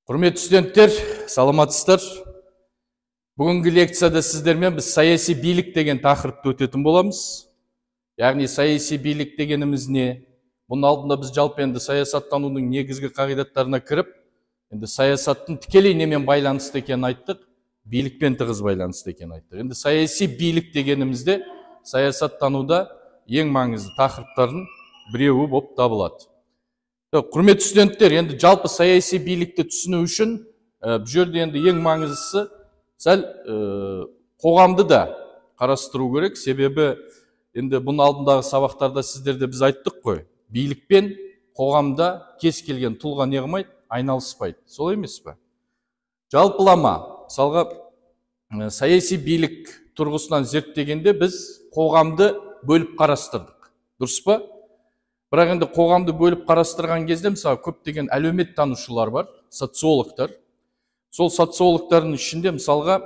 Құрметті студенттер, саламатсыздар. Бүгінгі лекцияда сіздермен біз саяси билік деген тақырыпты өтетін боламыз. Яғни саяси билік дегеніміз не? Бұның алдында біз жалпы енді саясаттанудың негізгі қағидаттарына кіріп, енді саясаттың тікелей немен байланысты екенін айттық, билікпен тығыз байланысты екенін айттық. Енді саяси билік дегенімізде саясаттануда ең маңызды тақырыптардың біреуі болып табылады. Құрметті студенттер, енді жалпы саяси билікті түсіну үшін бұл жерде енді ең маңыздысы сәл қоғамды да қарастыру керек. Себебі енді бұның алдындағы сабақтарда сіздерде біз айттық қой, билікпен қоғамда кез келген тұлға не қылмайды, айналыспайды. Солай емес пе? Жалпылама, мысалға саяси билік тұрғысынан зерттегенде біз қоғамды бөліп қарастырдық. Дұрыс па? Бірақ енді қоғамды бөліп қарастырған кезде мысалы көптеген әлеумет танушылар бар, социологтар. Сол социологтардың ішінде мысалға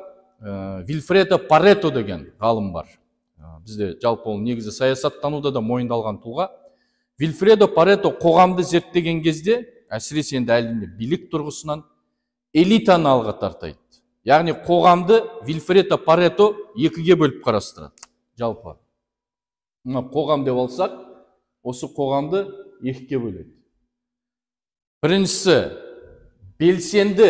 Вильфредо Парето деген ғалым бар. Бізде жалпы ол негізі саясаттануда да мойындалған тұлға. Вильфредо Парето қоғамды зерттеген кезде, әсіресе енді әлемде билік тұрғысынан элитаны алға тартайды. Яғни қоғамды Вильфредо Парето екіге бөліп қарастырады. Жалпы. Қоғам деп алсақ, осы қоғамды екіге бөледі. Біріншісі, белсенді,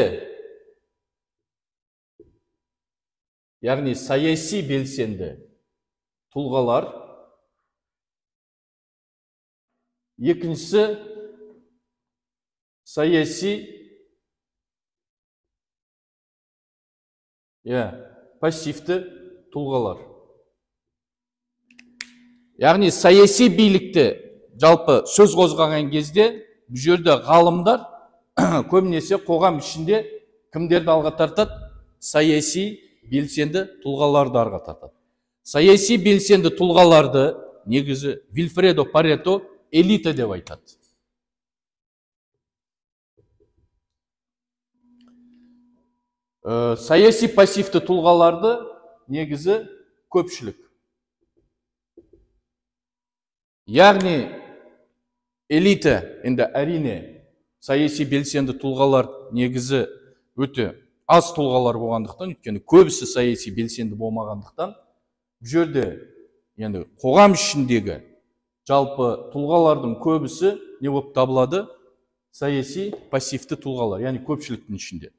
яғни саяси белсенді тұлғалар. Екіншісі, саяси, пассивті тұлғалар. Яғни саяси билікті жалпы сөз қозғаған кезде бұл жерде ғалымдар көбінесе қоғам ішінде кімдерді алға тартады? Саяси белсенді тұлғаларды алға тартады. Саяси белсенді тұлғаларды негізі Вильфредо Парето элита деп айтады. Саяси пассивті тұлғаларды негізі көпшілік. Яғни элита, енді әрине саяси белсенді тұлғалар негізі өте аз тұлғалар болғандықтан, өйткені көбісі саяси белсенді болмағандықтан, бұл жерде енді қоғам ішіндегі жалпы тұлғалардың көбісі не болып табылады? Саяси пассивті тұлғалар, яғни көпшіліктің ішінде.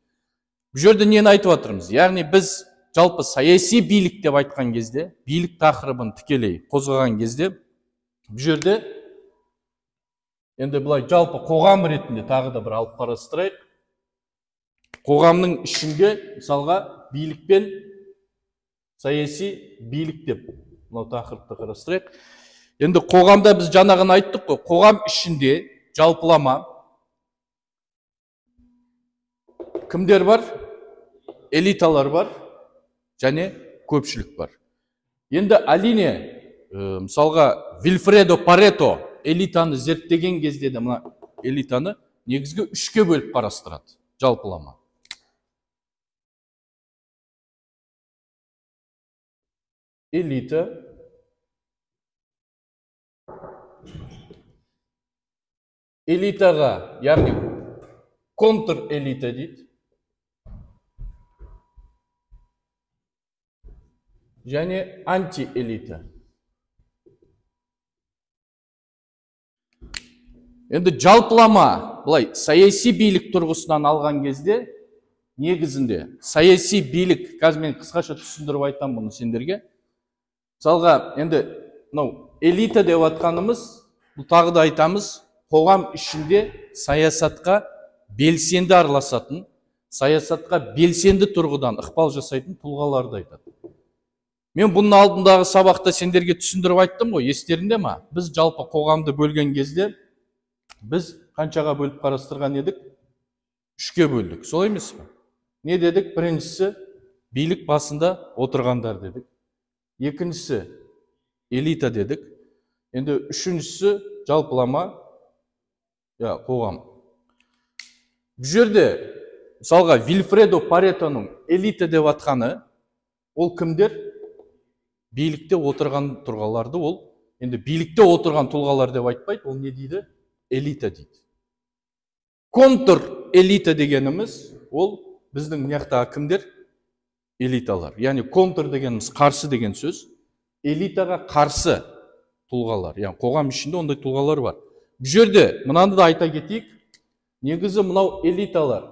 Бұл жерде нені айтып жатырмыз? Яғни біз жалпы саяси билік деп айтқан кезде, билік тақырыбын тікелей қозғаған кезде, бұл жерде енді бұлай жалпы қоғам ретінде тағы да бір алып қарастырайық. Қоғамның ішінде мысалға билік пен саяси билік деп мынау тақырыпты қарастырайық. Енді қоғамда біз жаңағыны айттық қой, қоғам ішінде жалпылама кімдер бар? Элиталар бар және көпшілік бар. Енді әрине мысалға Вильфредо Парето элитаны зерттеген кезде де мына элитаны негізгі үшке бөліп қарастырады, жалпылама. Элита, элитаға, яғни контр элита дейді, және анти-элита. Енді жалпылама, бұлай, саяси билік тұрғысынан алған кезде, негізінде саяси билік, қазір мен қысқаша түсіндіріп айтам бұны сендерге. Мысалға, енді элита деп атқанымыз, бұл тағы да айтамыз, қоғам ішінде саясатқа белсенді араласатын, саясатқа белсенді тұрғыдан ықпал жасайтын тұлғаларды айтады. Мен бұның алдындағы сабақта сендерге түсіндіріп айттым ғой, естерінде ма? Біз жалпы қоғамды бөлген кезде біз қаншаға бөліп қарастырған едік? Үшке бөлдік. Солай емес пе? Не дедік? Біріншісі билік басында отырғандар дедік. Екіншісі элита дедік. Енді үшіншісі жалпылама қоғам. Бұл жерде мысалға Вильфредо Паретоның элита деп атқаны ол кімдер? Билікте отырған тұлғаларды ол, енді билікте отырған тұлғалар деп айтпайды, ол не дейді? Элита дейді. Контр элита дегенimiz ол біздің мияқтағы кімдер? Элиталар. Яғни контр дегенimiz қарсы деген сөз. Элитаға қарсы тұлғалар. Яғни қоғам ішінде ондай тұлғалар бар. Бұл жерде мынаны да айта кетейік. Негізі мынау элиталар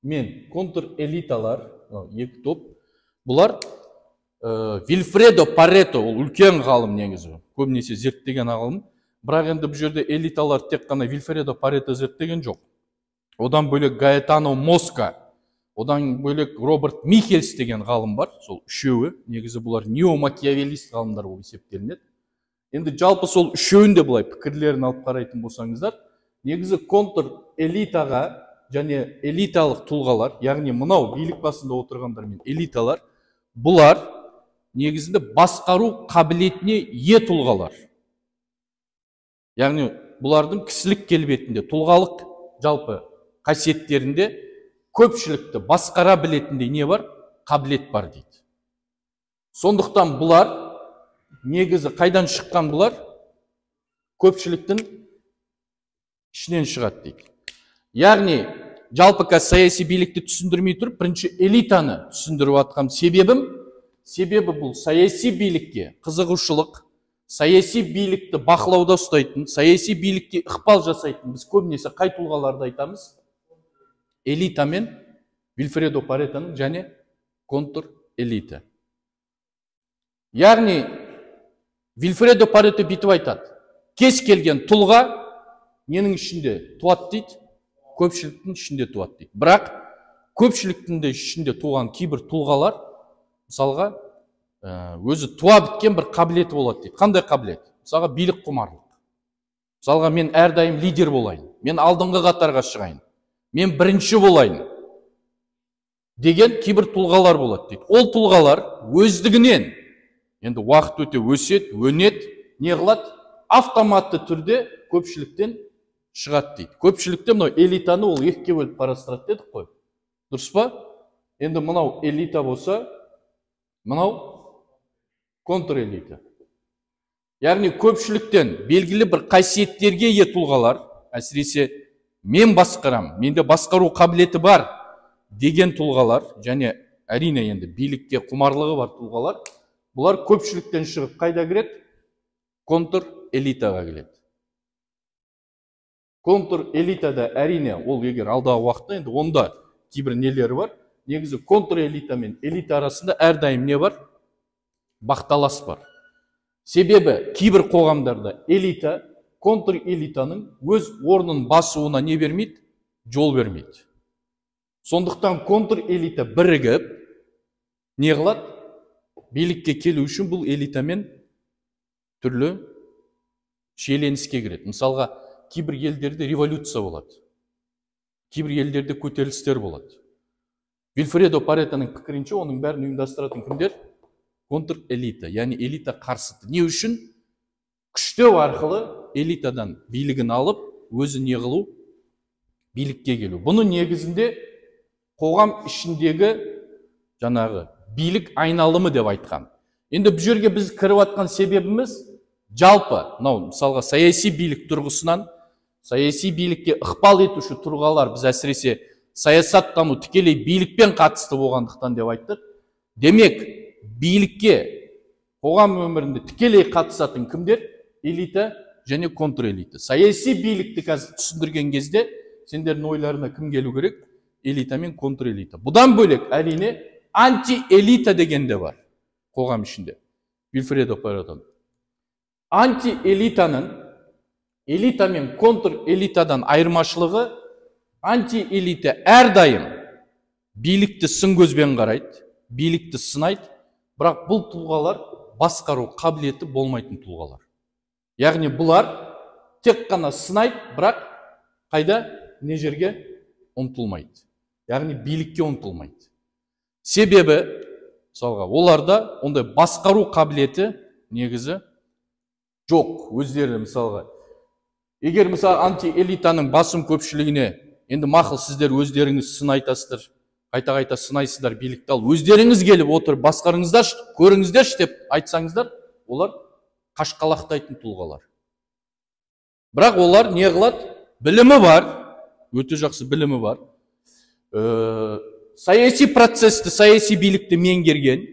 мен контр элиталар, екі топ. Бұлар Вильфредо Парето, ол үлкен ғалым негізі. Көбінесе зерттеген ғалым. Бірақ енді бұл жерде элиталар тек қана Вильфредо Парето зерттеген жоқ. Одан бөлек Гаэтано Моска, одан бөлек Роберт Михельс деген ғалым бар. Сол үшеуі, негізі бұлар неомакиавелист ғалымдар болып есептелінеді. Енді жалпы сол үшеуінде бұлай пікірлерін алып қарайтын болсаңыздар, негізі контр элитаға және элиталық тұлғалар, яғни мынау билік басында отырғандар мен элиталар, бұлар негізінде басқару қабілетіне ие тұлғалар. Яғни бұлардың кісілік келбетінде, тұлғалық жалпы қасиеттерінде көпшілікті басқара білетіндей не бар? Қабілет бар дейді. Сондықтан бұлар негізі қайдан шыққан бұлар? Көпшіліктің ішінен шығады дейді. Яғни жалпы саяси билікті түсіндірмей тұрып, бірінші элитаны түсіндіріп атқан себебі бұл саяси билікке қызығушылық, саяси билікті бақылауда ұстайтын, саяси билікке ықпал жасайтын. Біз көбінесе қай тұлғаларды айтамыз? Элита мен Вильфредо Паретоның және контр элита. Яғни Вильфредо Парето бүйтіп айтады. Кез келген тұлға ненің ішінде туады дейді? Көпшіліктің ішінде туады дейді. Бірақ көпшіліктің ішінде туған кейбір тұлғалар, мысалға, өзі туа біткен бір қабілеті болады дейді. Қандай қабілет? Мысалға, билік құмарлық. Мысалға, мен әрдайым лидер болайын, мен алдыңғы қатарға шығайын, мен бірінші болайын деген кейбір тұлғалар болады дейді. Ол тұлғалар өздігінен енді уақыт өте өсет, өнет, не қылады? Автоматты түрде көпшіліктен шығады дейді. Көпшілікте мынау элитаны ол екіге бөліп қарастырады дедік қой. Дұрыс па? Енді мынау элита болса, мынау контр элита. Яғни көпшіліктен белгілі бір қасиеттерге ие тұлғалар, әсіресе мен басқарам, менде басқару қабілеті бар деген тұлғалар, және әрине енді билікке құмарлығы бар тұлғалар, бұлар көпшіліктен шығып қайда кіреді? Контр элитаға келеді. Контр элитада әрине ол егер алдағы уақытта енді онда кейбір нелері бар. Негізі контр элита мен элита арасында әрдайым не бар? Бақталас бар. Себебі кейбір қоғамдарда элита контр элитаның өз орнын басуына не бермейді? Жол бермейді. Сондықтан контр элита бірігіп не қылады? Билікке келу үшін бұл элитамен түрлі шиеленіске кіреді. Мысалға, кейбір елдерде революция болады. Кейбір елдерде көтерілістер болады. Вильфредо Паретоның пікірінше оның бәрін ұйымдастыратын кімдер? Контр элита, яғни элита қарсыты. Не үшін? Күштеу арқылы элитадан билігін алып, өзі не қылу? Билікке келу. Бұны негізінде қоғам ішіндегі жаңағы билік айналымы деп айтқан. Енді бұл жерге біз кіріп атқан себебіміз жалпы, мысалға саяси билік тұрғысынан, саяси билікке ықпал етуші тұлғалар, біз әсіресе саясаттану тікелей билікпен қатысты болғандықтан деп айттық. Демек, билікке қоғам өмірінде тікелей қатысатын кімдер? Элита және контр элита. Саяси билікті қазір түсіндірген кезде сендердің ойларына кім келу керек? Элита мен контр элита. Бұдан бөлек әрине анти-элита деген де бар қоғам ішінде. Вильфредо Парето. Анти-элитаның элита мен контр элитадан айырмашылығы, анти-элита әрдайым билікті сын көзбен қарайды, билікті сынайды, бірақ бұл тұлғалар басқару қабілеті болмайтын тұлғалар. Яғни бұлар тек қана сынайды, бірақ қайда? Не жерге? Ұмтылмайды. Яғни билікке ұмтылмайды. Себебі, мысалға, оларда ондай басқару қабілеті негізі жоқ. Өздері мысалға. Егер мысалы анти-элитаның басым көпшілігіне, енді мақұл сіздер өздеріңіз сын айтасыздар, қайта-қайта сынайсыздар билікті ал, өздеріңіз келіп отыр, басқарыңыздар, көріңіздерші деп айтсаңыздар, олар қашқалақтайтын тұлғалар. Бірақ олар не қылады? Білімі бар, өте жақсы білімі бар. Саяси процесті, саяси билікті меңгерген,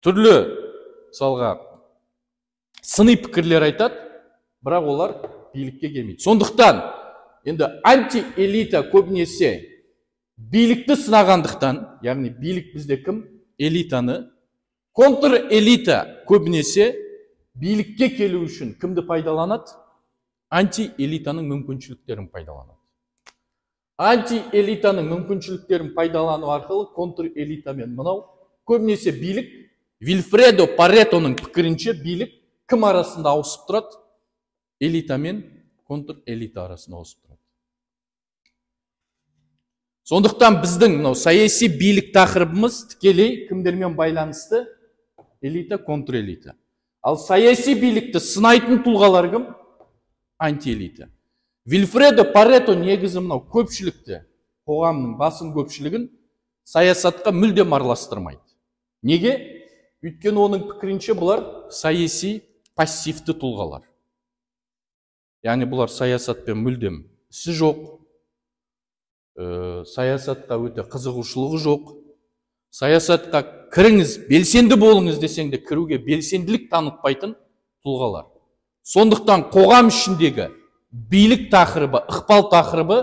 түрлі мысалға сыни пікірлер айтады, бірақ олар билікке келмейді. Сондықтан енді антиэлита көбінесе билікті сынағандықтан, яғни билік бізде кім? Элитаны. Контр-элита көбінесе билікке келу үшін кімді пайдаланады? Антиэлитаның мүмкіншіліктерін пайдаланады. Антиэлитаның мүмкіншіліктерін пайдалану арқылы контр-элитамен мынау көбінесе билік, Вильфредо Паретоның пікірінше билік кім арасында ауысып тұрады? Элита мен контр-элита арасында ауысып тұрады. Сондықтан біздің саяси билік тақырыбымыз тікелей кімдермен байланысты? Элита, контр-элита. Ал саяси билікті сынайтын тұлғалар кім? Антиэлита. Вильфредо Парето негізі мынау көпшілікті, қоғамның басым көпшілігін саясатқа мүлдем араластырмайды. Неге? Өйткені оның пікірінше бұлар саяси пассивті тұлғалар. Яғни бұлар саясатпен мүлдем ісі жоқ, саясатқа өте қызығушылығы жоқ. Саясатқа кіріңіз, белсенді болыңыз десеңде кіруге белсенділік танытпайтын тұлғалар. Сондықтан қоғам ішіндегі билік тақырыбы, ықпал тақырыбы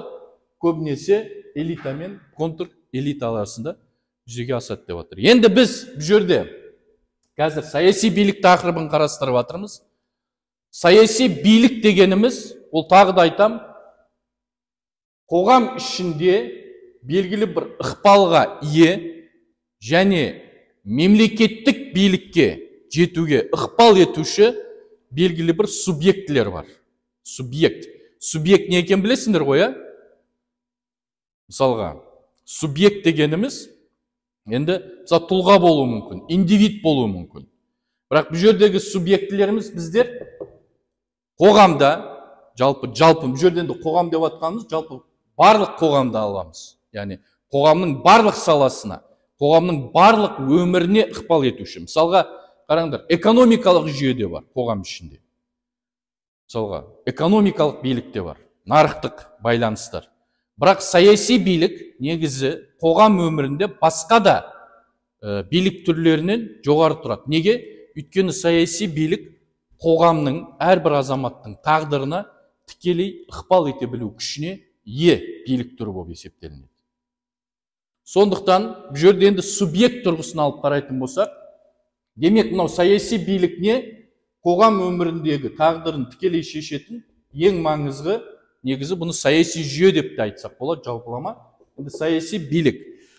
көбінесе элита мен контр-элита арасында жүзеге асады деп отыр. Енді біз бұл жерде қазір саяси билік тақырыбын қарастырып жатырмыз. Саяси билік дегеніміз, ол тағы да айтам, қоғам ішінде белгілі бір ықпалға ие және мемлекеттік билікке жетуге ықпал етуші белгілі бір субъектілер бар. Субъект. Субъект не екен білесіңдер ғой, Мысалға, субъект дегеніміз енді тұлға болуы мүмкін, индивид болуы мүмкін. Бірақ бұл жердегі субъектілеріміз біздер қоғамда, жалпы бұл жерден де қоғам деп атқанымыз, жалпы барлық қоғамда аламыз. Яғни қоғамның барлық саласына, қоғамның барлық өміріне ықпал етуші. Мысалға, қараңдар, экономикалық жүйеде бар қоғам ішінде. Мысалға, экономикалық билікте бар, нарықтық байланыстар. Бірақ саяси билік негізі қоғам өмірінде басқа да билік түрлерінен жоғары тұрады. Неге? Өйткені саяси билік қоғамның әрбір азаматтың тағдырына тікелей ықпал ете білу күшіне ие билік түрі болып есептелінеді. Сондықтан бұл жерде енді субъект тұрғысына алып қарайтын болсақ, демек мынау саяси билік не? Қоғам өміріндегі тағдырын тікелей шешетін ең маңызғы негізі, бұны саяси жүйе деп те айтсақ болады, жалпылама. Енді саяси билік.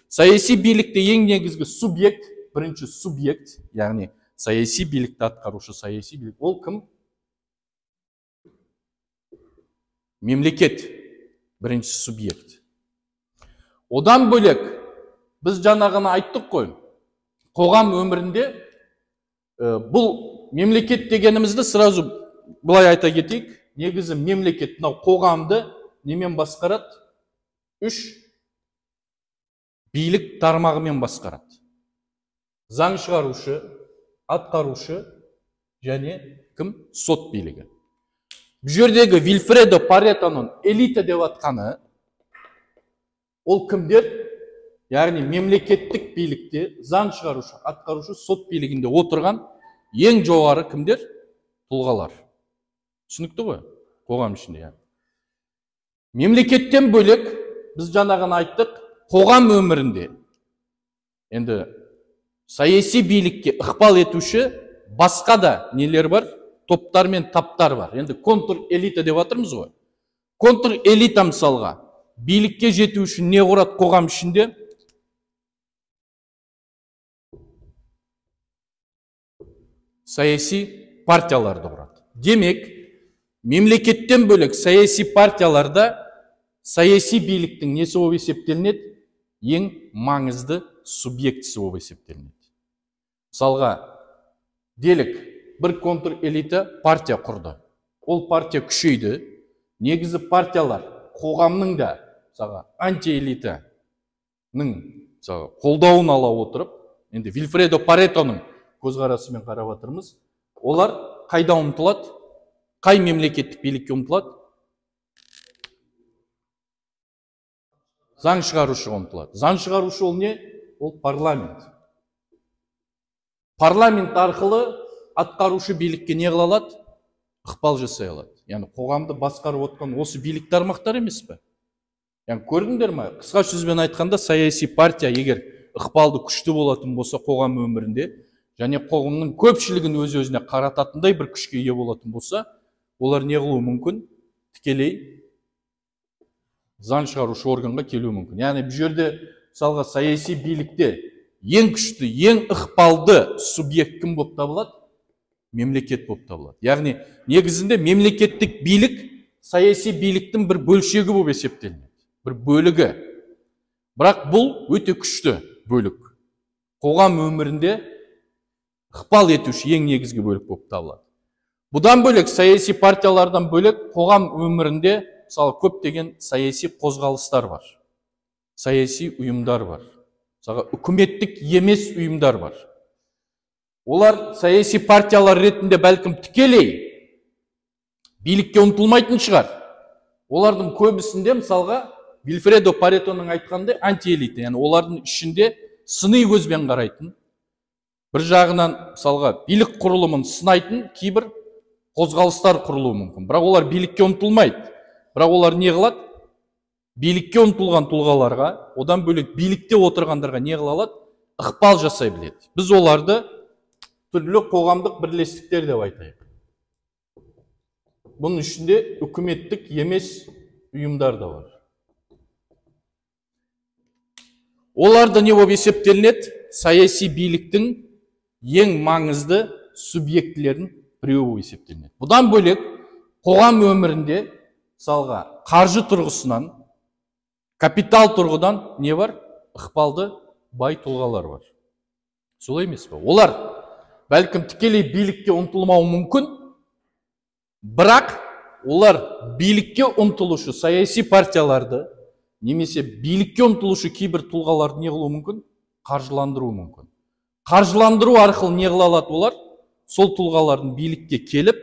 Саяси билікте ең негізгі субъект, бірінші субъект, яғни саяси билікті атқарушы саяси билік. Ол кім? Мемлекет, бірінші субъект. Одан бөлек, біз жаңағыны айттық қой, қоғам өмірінде бұл мемлекет дегенімізді сразу былай айта кетейік. Негізі мемлекет мынау қоғамды немен басқарады? Үш билік тармағымен басқарады. Заң шығарушы, атқарушы және кім? Сот билігі. Бұл жердегі Вильфредо Паретоның элита деп атқаны, ол кімдер? Яғни мемлекеттік билікте заң шығарушы, атқарушы, сот билігінде отырған ең жоғары кімдер? Тұлғалар. Түсінікті ғой? Қоғам ішінде. Мемлекеттен бөлек, біз жаңағыны айттық, қоғам өмірінде енді саяси билікке ықпал етуші басқа да нелер бар? Топтар мен таптар бар. Енді контр-элита деп жатырмыз ғой. Контр-элита мысалға билікке жету үшін не құрады қоғам ішінде? Саяси партияларды құрады. Демек, мемлекеттен бөлек саяси партияларда саяси биліктің несі болып есептелінеді? Ең маңызды субъектісі болып есептелінеді. Мысалға, делік бір контр-элита партия құрды. Ол партия күшейді. Негізі партиялар қоғамның да антиэлитаның қолдауын ала отырып, енді Вильфредо Паретоның көзқарасымен қарап отырмыз. Олар қайда ұмтылады? Қай мемлекеттік билікке ұмтылады? Заң шығарушыға ұмтылады. Заң шығарушы ол не? Ол парламент. Парламент арқылы атқарушы билікке не қыла алады? Ықпал жасай алады. Яғни қоғамды басқарып отқан осы билік тармақтар емес пе? Яғни көрдіңдер ме? Қысқа сөзбен айтқанда, саяси партия егер ықпалды күшті болатын болса қоғам өмірінде, және қоғамның көпшілігін өз-өзіне қарататындай бір күшке ие болатын болса, олар не қылуы мүмкін? Тікелей заң шығарушы органға келуі мүмкін. Яғни бұл жерде мысалға саяси билікте ең күшті, ең ықпалды субъект кім болып табылады? Мемлекет болып табылады. Яғни негізінде мемлекеттік билік саяси биліктің бір бөлшегі болып есептелінеді, бір бөлігі. Бірақ бұл өте күшті бөлік. Қоғам өмірінде ықпал етуші ең негізгі бөлік болып табылады. Бұдан бөлек саяси партиялардан бөлек қоғам өмірінде мысалы көптеген саяси қозғалыстар бар, саяси ұйымдар бар, үкіметтік емес ұйымдар бар. Олар саяси партиялар ретінде бәлкім тікелей билікке ұмтылмайтын шығар. Олардың көбісінде мысалға Вильфредо Паретоның айтқандай антиэлита, яғни олардың ішінде сыни көзбен қарайтын, бір жағынан мысалға билік құрылымын сынайтын кейбір қозғалыстар құрылуы мүмкін. Бірақ олар билікке ұмтылмайды. Бірақ олар не қылады? Билікке ұмтылған тұлғаларға, одан бөлек билікте отырғандарға не қыла алады? Ықпал жасай біледі. Біз оларды түрлі қоғамдық бірлестіктер деп айтайық. Бұның ішінде үкіметтік емес ұйымдар да бар. Оларда не болып есептелінеді? Саяси биліктің ең маңызды субъектілерін біреуі болып есептелінеді. Бұдан бөлек қоғам өмірінде мысалға қаржы тұрғысынан, капитал тұрғыдан не бар? Ықпалды бай тұлғалар бар. Солай емес пе? Олар бәлкім тікелей билікке ұмтылмауы мүмкін, бірақ олар билікке ұмтылушы саяси партияларды немесе билікке ұмтылушы кейбір тұлғаларды не қылуы мүмкін? Қаржыландыруы мүмкін. Қаржыландыру арқылы не қыла алады олар? Сол тұлғалардың билікке келіп,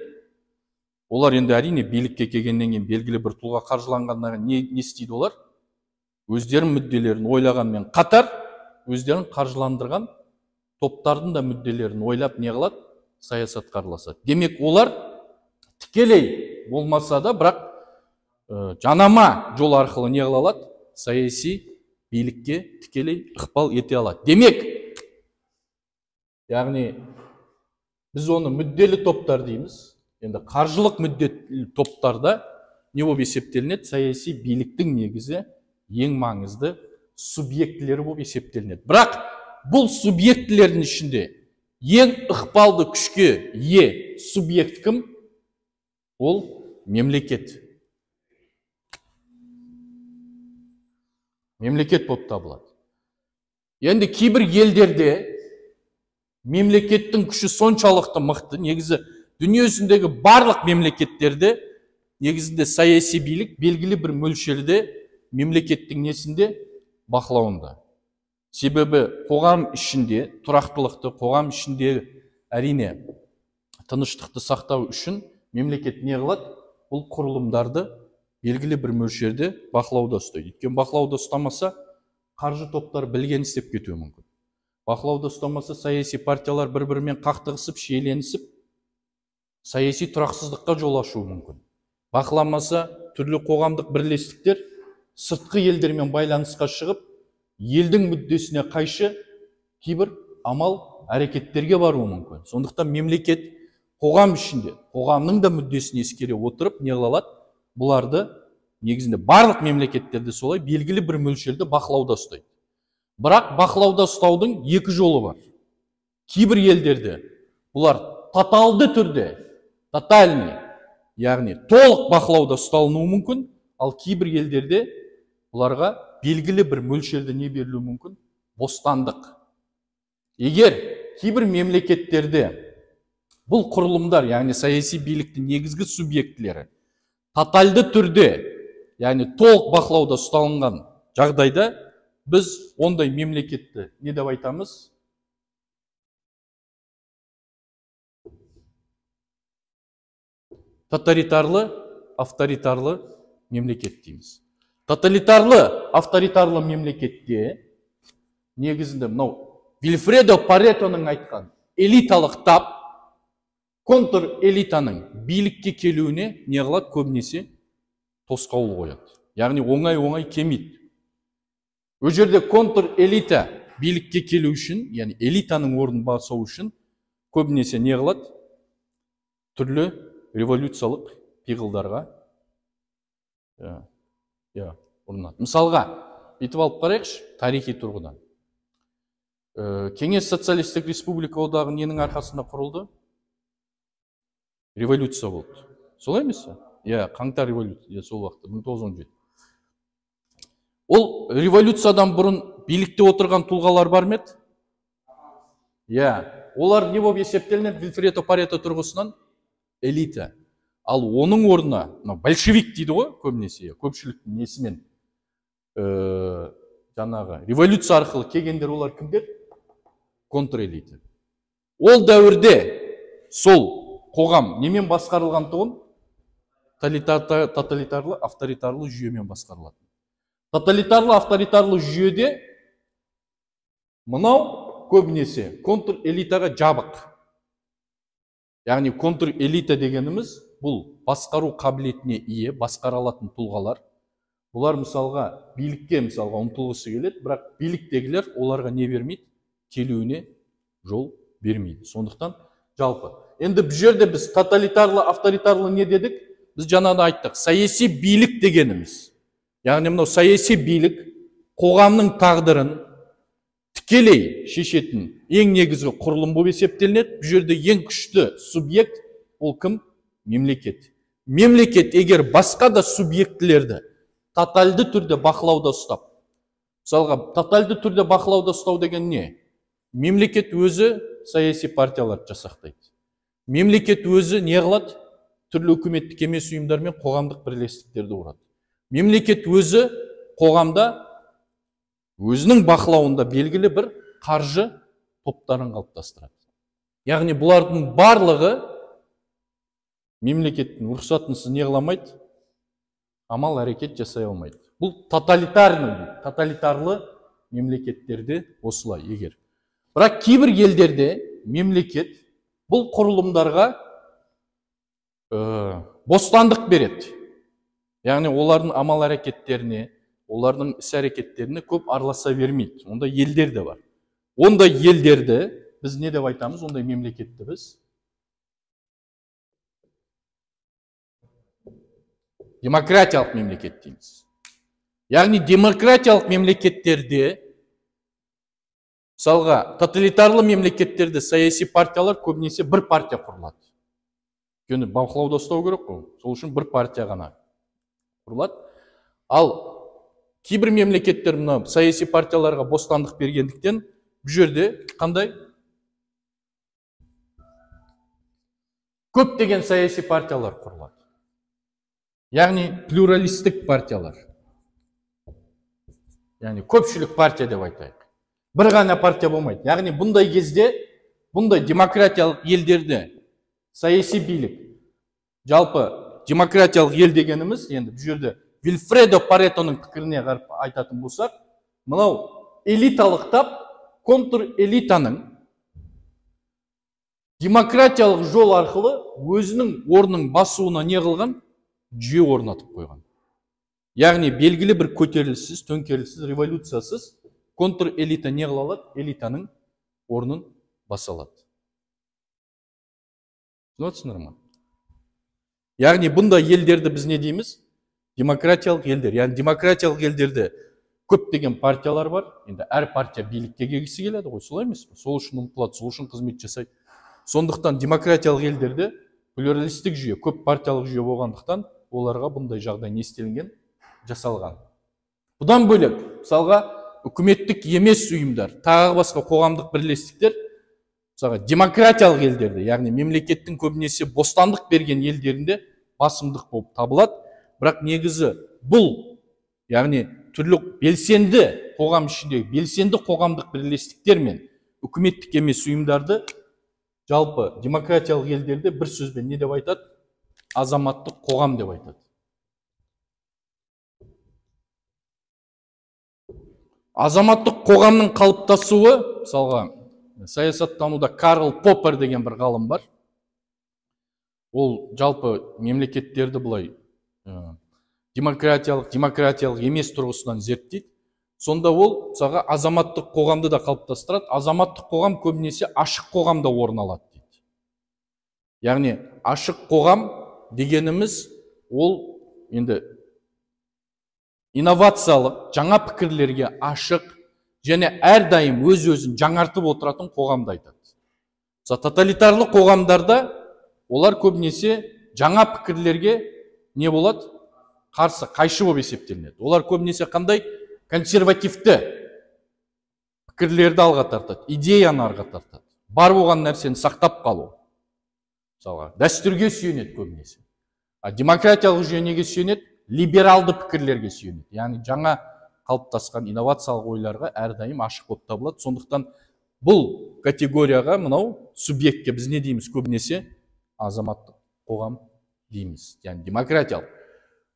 олар енді әрине билікке келгеннен кейін белгілі бір тұлға қаржыланғаннан не істейді олар? Өздерінің мүдделерін ойлағанмен қатар, өздерін қаржыландырған топтардың да мүдделерін ойлап не қылады? Саясатқа араласады. Демек, олар тікелей болмаса да, бірақ жанама жол арқылы не қыла алады? Саяси билікке тікелей ықпал ете алады. Демек, яғни біз оны мүдделі топтар дейміз. Енді қаржылық мүдделі топтарда не болып есептелінеді? Саяси биліктің негізі ең маңызды субъектілері болып есептелінеді. Бірақ бұл субъектілердің ішінде ең ықпалды күшке ие субъект кім? Ол мемлекет. Мемлекет болып табылады. Енді кейбір елдерде мемлекеттің күші соншалықты мықты, негізі дүниесіндегі барлық мемлекеттерде негізінде саяси билік белгілі бір мөлшерде мемлекеттің несінде? Бақылауында. Себебі қоғам ішінде тұрақтылықты, қоғам ішінде әрине тыныштықты сақтау үшін мемлекет не қылады? Бұл құрылымдарды белгілі бір мөлшерде бақылауда ұстайды. Өйткені бақылауда ұстамаса, қаржы топтары білген істеп кетуі мүмкін. Бақылауда ұстамаса, саяси партиялар бір-бірімен қақтығысып, шиеленісіп, саяси тұрақсыздыққа жол ашуы мүмкін. Бақыламаса, түрлі қоғамдық бірлестіктер сыртқы елдермен байланысқа шығып, елдің мүддесіне қайшы кейбір амал әрекеттерге баруы мүмкін. Сондықтан мемлекет қоғам ішінде, қоғамның да мүддесін ескере отырып, не қыла алады? Бұларды негізінде барлық мемлекеттерде солай белгілі бір мөлшерде бақылауда ұстайды. Бірақ бақылауда ұстаудың екі жолы бар. Кейбір елдерде бұлар тоталды түрде, тотальный, яғни толық бақылауда ұсталынуы мүмкін, ал кейбір елдерде бұларға белгілі бір мөлшерде не берілуі мүмкін? Бостандық. Егер кейбір мемлекеттерде бұл құрылымдар, яғни саяси биліктің негізгі субъектілері тотальды түрде, яғни толық бақылауда ұсталынған жағдайда, біз ондай мемлекетті не деп айтамыз? Тоталитарлы, авторитарлы мемлекет дейміз. Тоталитарлы авторитарлы мемлекетте негізінде мынау Вильфредо Паретоның айтқан элиталық тап контр элитаның билікке келуіне не қылады? Көбінесе тосқауыл қояды. Яғни оңай келмейді. Ол жерде контр элита билікке келу үшін, яғни элитаның орнын басу үшін көбінесе не қылады? Түрлі революциялық пиғылдарға ұрынады. Мысалға, бүйтіп алып қарайықшы, тарихи тұрғыдан. Кеңес социалистік республика одағы ненің арқасында құрылды? Революция болды. Солай емес пе? Қаңтар революция, сол уақытта 1917. Ол революциядан бұрын билікте отырған тұлғалар бар ма еді? Олар не болып есептелінеді? Вильфредо Парето тұрғысынан элита. Ал оның орнына, большевик дейді ғой, көбінесе, көпшіліктің несімен жаңағы революция арқылы келгендер олар кімдер? Контрэлита. Ол дәуірде сол қоғам немен басқарылған тұғын? Тоталитарлы, авторитарлы жүйемен басқарылады. Тоталитарлы, авторитарлы жүйеде мынау көбінесе контрэлитаға жабық. Яғни контрэлита дегеніміз бұл басқару қабілетіне ие, басқара алатын тұлғалар. Бұлар мысалға билікке ұмтылғысы келеді, бірақ биліктегілер оларға не бермейді? Келуіне жол бермейді. Сондықтан жалпы. Енді бұл жерде біз тоталитарлы, авторитарлы не дедік? Біз жаңада айттық, саяси билік дегеніміз. Яғни мынау саяси билік қоғамның тағдырын тікелей шешетін ең негізгі құрылым болып есептелінеді. Бұл жерде ең күшті субъект ол кім? Мемлекет. Мемлекет егер басқа да субъектілерді тотальды түрде бақылауда ұстап, мысалға, тотальды түрде бақылауда ұстау деген не? Мемлекет өзі саяси партияларды жасақтайды. Мемлекет өзі не қылады? Түрлі үкіметтік емес ұйымдар мен қоғамдық бірлестіктерді құрады. Мемлекет өзі қоғамда өзінің бақылауында белгілі бір қаржы топтарын қалыптастырады. Яғни бұлардың барлығы мемлекеттің рұқсатынсыз не қыламайды? Амал әрекет жасай алмайды. Бұл тоталитарлы мемлекеттерде осылай егер. Бірақ кейбір елдерде мемлекет бұл құрылымдарға бостандық береді. Яғни олардың амал әрекеттеріне, олардың іс әрекеттеріне көп араласа бермейді. Онда елдер де бар. Онда елдерді біз не деп айтамыз? Ондай мемлекетті біз демократиялық мемлекет дейміз. Яғни демократиялық мемлекеттерде, мысалға, тоталитарлы мемлекеттерде саяси партиялар көбінесе бір партия құрылады. Өйткені бақылауда ұстау керек қой. Сол үшін бір партия ғана құрылады. Ал кейбір мемлекеттер мына саяси партияларға бостандық бергендіктен бұл жерде қандай? Көптеген саяси партиялар құрылады. Яғни плюралистік партиялар. Яғни көпшілік партия деп айтайық. Бір ғана партия болмайды. Яғни бұндай кезде, бұндай демократиялық елдерде саяси билік, жалпы демократиялық ел дегеніміз, енді бұл жерде Вильфредо Паретоның пікіріне қарап айтатын болсақ, мынау элиталық тап контрэлитаның демократиялық жол арқылы өзінің орнын басуына не қылған? Жүйе орнатып қойған. Яғни белгілі бір көтеріліссіз, төңкеріліссіз, революциясыз контрэлита не қыла алады? Элитаның орнын баса алады. Түсінесіңдер ме? Яғни бұндай елдерді біз не дейміз? Демократиялық елдер. Яғни демократиялық елдерде көптеген партиялар бар. Енді әр партия билікке келгісі келеді ғой, солай емес пе? Сол үшін ұмтылады, сол үшін қызмет жасайды. Сондықтан демократиялық елдерде плюралистік жүйе, көп партиялық жүйе болғандықтан оларға бұндай жағдай не істелінген? Жасалған. Бұдан бөлек, мысалға, үкіметтік емес ұйымдар, тағы басқа қоғамдық бірлестіктер, мысалға, демократиялық елдерде, яғни мемлекеттің көбінесе бостандық берген елдерінде басымдық болып табылады. Бірақ негізі бұл, яғни түрлі белсенді қоғам ішіндегі белсенді қоғамдық бірлестіктер мен үкіметтік емес ұйымдарды жалпы демократиялық елдерде бір сөзбен не деп айтады? Азаматтық қоғам деп айтады. азаматтық қоғамның қалыптасуы, мысалға саясаттануда Карл Поппер деген бір ғалым бар. Ол жалпы мемлекеттерді бұлай демократиялық емес тұрғысынан зерттейді. Сонда ол мысалға азаматтық қоғамды да қалыптастырады. Азаматтық қоғам көбінесе ашық қоғамда орын алады дейді. Яғни ашық қоғам дегеніміз ол енді инновациялық, жаңа пікірлерге ашық және әрдайым өз-өзін жаңартып отыратын қоғамды айтады. Тоталитарлы қоғамдарда олар көбінесе жаңа пікірлерге не болады? Қарсы, қайшы болып есептелінеді. Олар көбінесе қандай? Консервативті пікірлерді алға тартады, идеяны алға тартады. Бар болған нәрсені сақтап қалу. Мысалға, дәстүрге сүйенеді көбінесе. Демократиялық жүйе неге сүйенеді? Либералды пікірлерге сүйенеді. Яғни жаңа қалыптасқан инновациялық ойларға әрдайым ашық болып табылады. Сондықтан бұл категорияға, мынау субъектке біз не дейміз көбінесе? Азаматтық қоғам дейміз. Яғни демократиялық.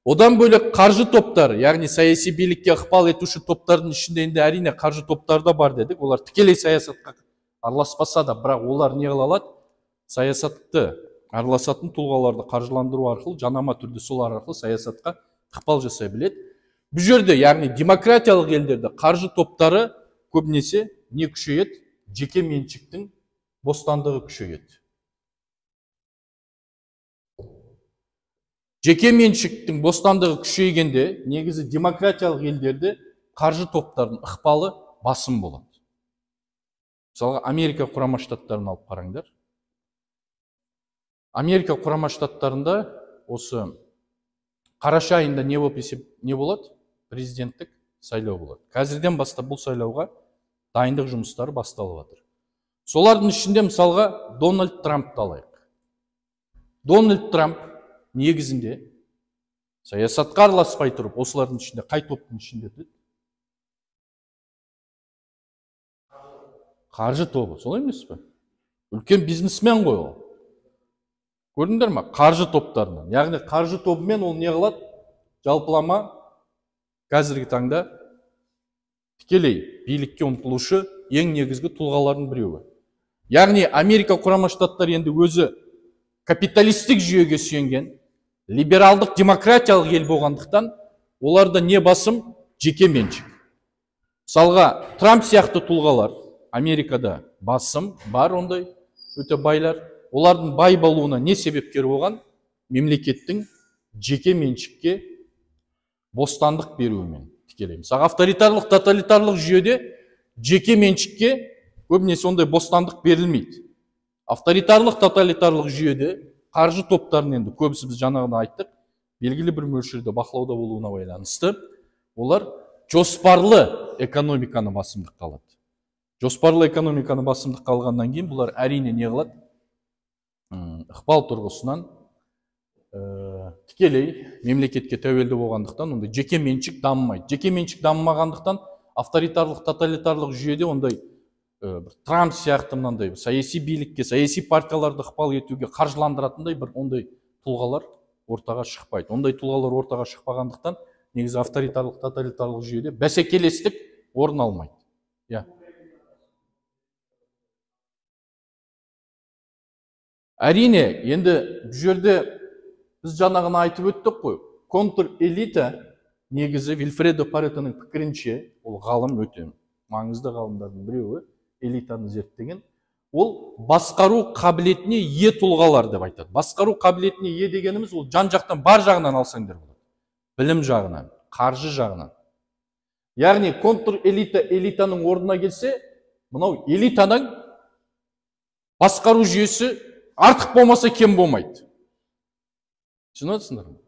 Одан бөлек қаржы топтары, яғни саяси билікке ықпал етуші топтардың ішінде енді әрине қаржы топтары да бар дедік. Олар тікелей саясатқа араласпаса да, бірақ олар не қыла алады? Саясатты араласатын тұлғаларды қаржыландыру арқылы, жанама түрде солар арқылы саясатқа ықпал жасай біледі. Бұл жерде, яғни демократиялық елдерде қаржы топтары көбінесе не күшейеді? Жеке меншіктің бостандығы күшейеді. Жеке меншіктің бостандығы күшейгенде, негізі демократиялық елдерде қаржы топтарының ықпалы басым болады. Мысалға, Америка Құрама Штаттарын алып қараңдар. Америка Құрама Штаттарында осы қараша айында не болады? Президенттік сайлау болады. Қазірден бастап бұл сайлауға дайындық жұмыстары басталып жатыр. Солардың ішінде мысалға Дональд Трампты алайық. Дональд Трамп негізінде саясатқа араласпай тұрып, осылардың ішінде қай топтың ішінде деді? Қаржы тобы, солай емес пе? Үлкен бизнесмен ғой ол. Көрдіңдер ме? Қаржы топтарынан. Яғни қаржы тобымен ол не қылады? Жалпылама қазіргі таңда тікелей билікке ұмтылушы ең негізгі тұлғалардың біреуі. Яғни Америка Құрама Штаттары енді өзі капиталистік жүйеге сүйенген, либералдық демократиялық ел болғандықтан, оларда не басым? Жеке меншік. Мысалға, Трамп сияқты тұлғалар Америкада басым бар, ондай өте байлар. Олардың бай болуына не себепкер болған? Мемлекеттің жеке меншікке бостандық беруімен тікелей. Мысалға, авторитарлық, тоталитарлық жүйеде жеке меншікке көбінесе ондай бостандық берілмейді. Авторитарлық, тоталитарлық жүйеде қаржы топтарын енді көбісі біз жаңағыда айттық, белгілі бір мөлшерде бақылауда болуына байланысты, олар жоспарлы экономиканы басымдыққа алады. Жоспарлы экономиканы басымдыққа алғаннан кейін бұлар әрине не қылады? Ықпал тұрғысынан тікелей мемлекетке тәуелді болғандықтан ондай жеке меншік дамымайды. Жеке меншік дамымағандықтан авторитарлық, тоталитарлық жүйеде ондай Трамп сияқты мынандай саяси билікке, саяси партияларды ықпал етуге қаржыландыратындай бір ондай тұлғалар ортаға шықпайды. Ондай тұлғалар ортаға шықпағандықтан негізі авторитарлық, тоталитарлық жүйеде бәсекелестік орын алмайды. Әрине, енді бұл жерде біз жаңағыны айтып өттік қой. Контр-элита негізі Вильфредо Паретоның пікірінше, ол ғалым өте маңызды ғалымдардың біреуі, элитаны зерттеген, ол басқару қабілетіне ие тұлғалар деп айтады. Басқару қабілетіне ие дегеніміз ол жан-жақтан бар жағынан алсаңдар болады. Білім жағынан, қаржы жағынан. Яғни контр-элита элитаның орнына келсе, мынау элитаның басқару жүйесі артық болмаса кем болмайды. Түсініп отырсыңдар ма?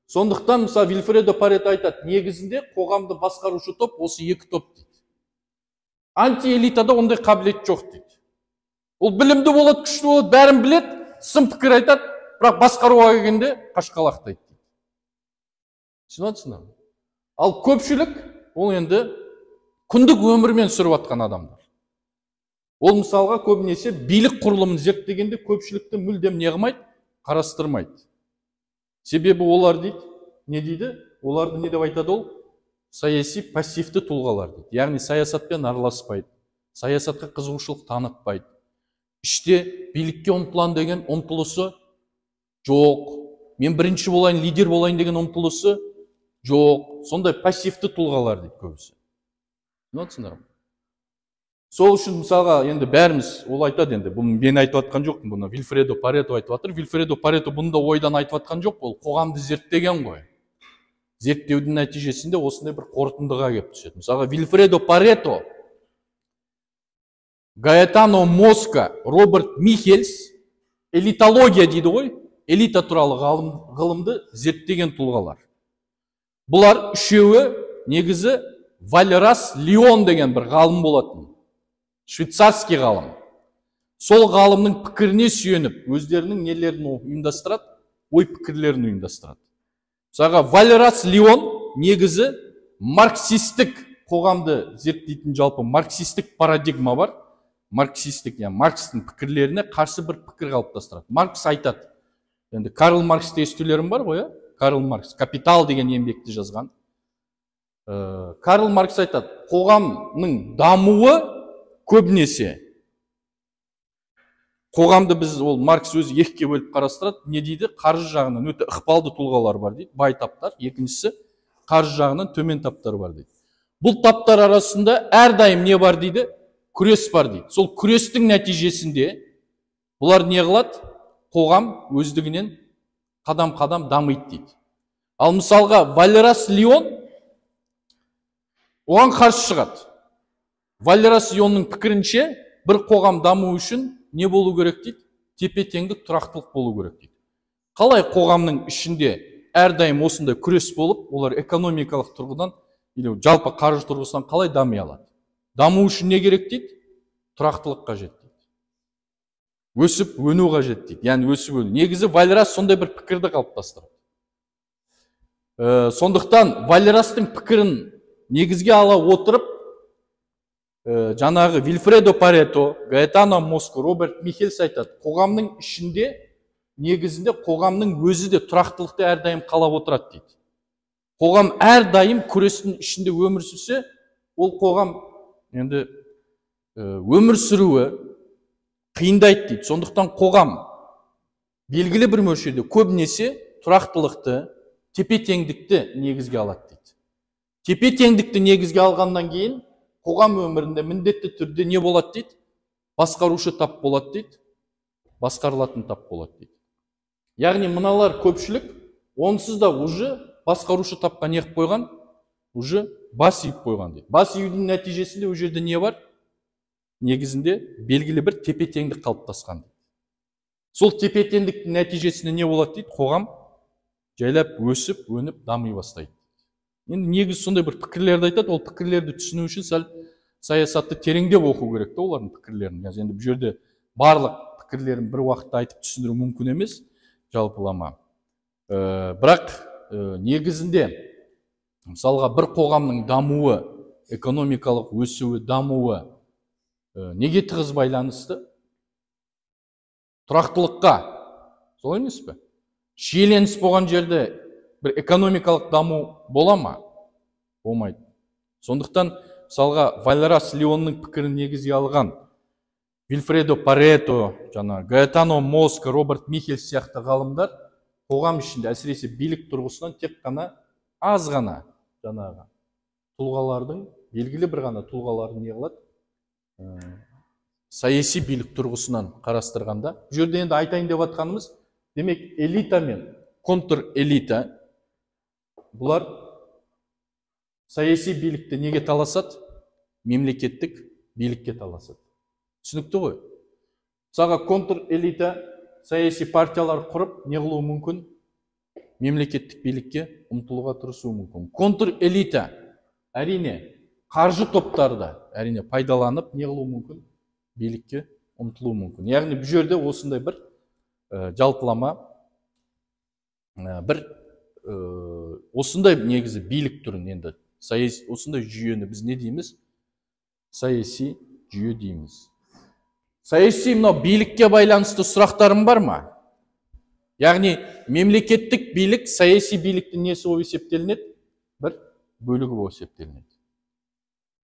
Сондықтан мысалы Вильфредо Парето айтады, негізінде қоғамды басқарушы топ осы екі топ дейді. Антиэлитада ондай қабілет жоқ дейді. Ол білімді болады, күшті болады, бәрін біледі, сын пікір айтады, бірақ басқаруға келгенде қашқалақтайды дейді. Түсініп отырсыңдар ма? Ал көпшілік ол енді күндік өмірмен сүріп жатқан адамдар. Ол мысалға көбінесе билік құрылымын зерттегенде көпшілікті мүлдем не қылмайды? Қарастырмайды. Себебі олар дейді, не дейді? Оларды не деп айтады ол? саяси пассивті тұлғалар дейді. Яғни саясатпен араласпайды, саясатқа қызығушылық танытпайды. Іште билікке ұмтылан деген ұмтылысы жоқ. Мен бірінші болайын, лидер болайын деген ұмтылысы жоқ. Сондай пассивті тұлғалар дейді көбісі. Түсіндірім. Сол үшін мысалға енді бәріміз ол айтады, енді бұны мен айтып жатқан жоқпын, бұны Вильфредо Парето айтып жатыр. Вильфредо Парето бұны да ойдан айтып жатқан жоқ, ол қоғамды зерттеген ғой. Зерттеудің нәтижесінде осындай бір қорытындыға келіп түседі. Мысалға Вильфредо Парето, Гаэтано Моска, Роберт Михельс элитология дейді ғой, элита туралы ғылымды зерттеген тұлғалар. Бұлар үшеуі негізі Вальрас Лион деген бір ғалым болатын. Швейцарский ғалым. Сол ғалымның пікіріне сүйеніп, өздерінің нелерін ұйымдастырады, ой пікірлерін ұйымдастырады. Мысалға Вальрас Лион негізі марксистік қоғамды зерттейтін, жалпы марксистік парадигма бар. Марксистік, яғни Маркстың пікірлеріне қарсы бір пікір қалыптастырады. Маркс айтады. Енді Карл Марксті естулерім бар ғой, Карл Маркс Капитал деген еңбекті жазған. Карл Маркс айтады, қоғамның дамуы көбінесе, қоғамды біз, ол Маркс өзі екіге бөліп қарастырады, не дейді, қаржы жағынан өте ықпалды тұлғалар бар дейді, бай таптар, екіншісі қаржы жағынан төмен таптар бар дейді. Бұл таптар арасында әрдайым не бар дейді, күрес бар дейді. Сол күрестің нәтижесінде бұлар не қылады, қоғам өздігінен қадам-қадам дамиды дейді. Ал мысалға Вальрас Лион оған қарсы шығады. Вальрас Лионның пікірінше бір қоғам даму үшін не болу керек дейді? Тепе-теңдік, тұрақтылық болу керек дейді. Қалай қоғамның ішінде әрдайым осындай күрес болып, олар экономикалық тұрғыдан, жалпы қаржы тұрғысынан қалай дами алады? Даму үшін не керек дейді? Тұрақтылық қажет дейді. Өсіп, өну қажет дейді. Яғни өсіп, өну. Негізі Вальрас сондай бір пікірді қалыптастырады. Сондықтан Вальрастың пікірін негізге ала отырып, жаңағы Вильфредо Парето, Гаэтано Моска, Роберт Михельс айтады, қоғамның ішінде негізінде қоғамның өзі де тұрақтылықты әрдайым қалап отырады дейді. Қоғам әрдайым күрестің ішінде өмір сүрсе, ол қоғам енді өмір сүруі қиындайды дейді. Сондықтан қоғам белгілі бір мөлшерде көбінесе тұрақтылықты, тепе-теңдікті негізге алады дейді. Тепе-теңдікті негізге алғаннан кейін қоғам өмірінде міндетті түрде не болады дейді? Басқарушы тап болады дейді, басқарылатын тап болады дейді. Яғни мыналар көпшілік, онсыз да уже басқарушы тапқа не қып қойған? Уже бас иіп қойған дейді. Бас июдің нәтижесінде ол жерде не бар? Негізінде белгілі бір тепе-теңдік қалыптасқан дейді. Сол тепе-теңдіктің нәтижесінде не болады дейді? Қоғам жайлап өсіп, өніп, дами бастайды. Енді негіз сондай бір пікірлерді айтады, ол пікірлерді түсіну үшін сәл саясатты тереңдеп оқу керек те олардың пікірлерін. Енді бұл жерде барлық пікірлерін бір уақытта айтып түсіндіру мүмкін емес, жалпылама. Бірақ негізінде мысалға бір қоғамның дамуы, экономикалық өсуі, дамуы неге тығыз байланысты? Тұрақтылыққа. Солай емес пе? Шиеленіс болған жерде бір экономикалық даму бола ма? Болмайды. Сондықтан мысалға Вальрас Лионның пікірін негізге алған Вильфредо Парето, Гаэтано Моска, Роберт Михельс сияқты ғалымдар қоғам ішінде, әсіресе билік тұрғысынан тек қана аз ғана жаңағы тұлғалардың, белгілі бір ғана тұлғалардың не қылады? Саяси билік тұрғысынан қарастырғанда, бұл жерде енді айтайын деп жатқанымыз, демек элита мен контр-элита бұлар саяси билікті неге таласады? Мемлекеттік билікке таласады. Түсінікті ғой? Мысалға контр-элита саяси партиялар құрып, не қылуы мүмкін? Мемлекеттік билікке ұмтылуға тырысуы мүмкін. Контр-элита әрине қаржы топтарды әрине пайдаланып, не қылуы мүмкін? Билікке ұмтылуы мүмкін. Яғни бұл жерде осындай бір жалпылама, бір осындай негізі билік түрін, енді осындай жүйені біз не дейміз? Саяси жүйе дейміз. Саяси мынау билікке байланысты сұрақтарым бар ма? Яғни мемлекеттік билік саяси биліктің несі болып есептелінеді? Бір бөлігі болып есептелінеді.